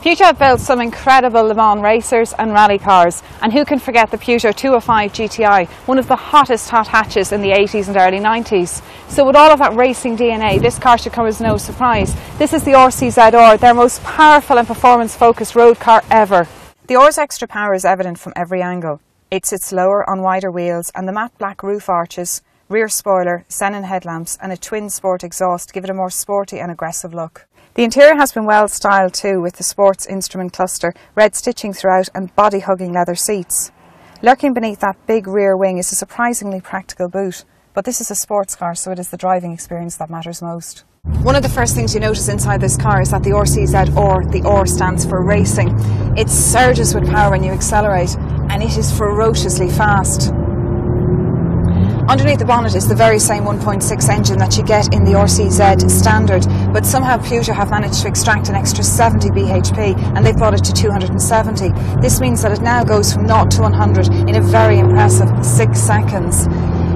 Peugeot have built some incredible Le Mans racers and rally cars, and who can forget the Peugeot 205 GTI, one of the hottest hot hatches in the 80s and early 90s. So with all of that racing DNA, this car should come as no surprise. This is the RCZ-R, their most powerful and performance-focused road car ever. The R's extra power is evident from every angle. It sits lower on wider wheels, and the matte black roof arches, rear spoiler, xenon headlamps and a twin sport exhaust give it a more sporty and aggressive look. The interior has been well styled too, with the sports instrument cluster, red stitching throughout and body-hugging leather seats. Lurking beneath that big rear wing is a surprisingly practical boot, but this is a sports car, so it is the driving experience that matters most. One of the first things you notice inside this car is that the RCZ-R, the R stands for racing. It surges with power when you accelerate, and it is ferociously fast. Underneath the bonnet is the very same 1.6 engine that you get in the RCZ standard, but somehow Peugeot have managed to extract an extra 70 bhp and they've brought it to 270. This means that it now goes from 0 to 100 in a very impressive 6 seconds.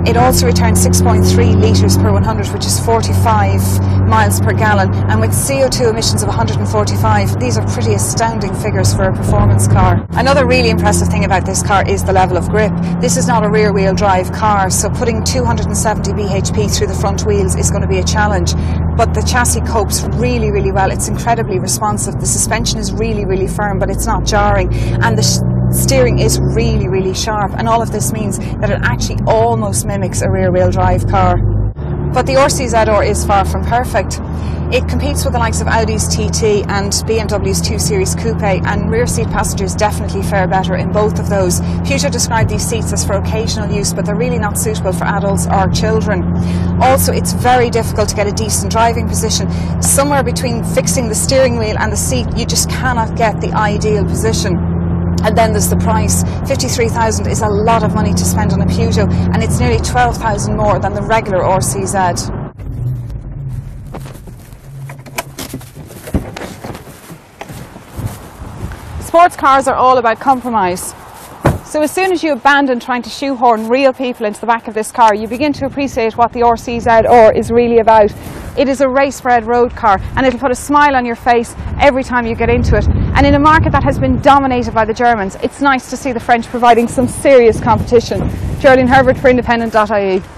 It also returns 6.3 litres per 100, which is 45 miles per gallon, and with CO2 emissions of 145, these are pretty astounding figures for a performance car. Another really impressive thing about this car is the level of grip. This is not a rear-wheel drive car, so putting 270 bhp through the front wheels is going to be a challenge, but the chassis copes really, really well. It's incredibly responsive. The suspension is really, really firm, but it's not jarring, and the steering is really, really sharp, and all of this means that it actually almost mimics a rear-wheel drive car. But the RCZ-R is far from perfect. It competes with the likes of Audi's TT and BMW's 2 Series Coupe, and rear seat passengers definitely fare better in both of those. Peugeot describe these seats as for occasional use, but they're really not suitable for adults or children. Also, it's very difficult to get a decent driving position. Somewhere between fixing the steering wheel and the seat, you just cannot get the ideal position. And then there's the price. $53,000 is a lot of money to spend on a Peugeot, and it's nearly $12,000 more than the regular RCZ. Sports cars are all about compromise. So as soon as you abandon trying to shoehorn real people into the back of this car, you begin to appreciate what the RCZ-R is really about. It is a race-bred road car, and it'll put a smile on your face every time you get into it. And in a market that has been dominated by the Germans, it's nice to see the French providing some serious competition. Geraldine Herbert for Independent.ie.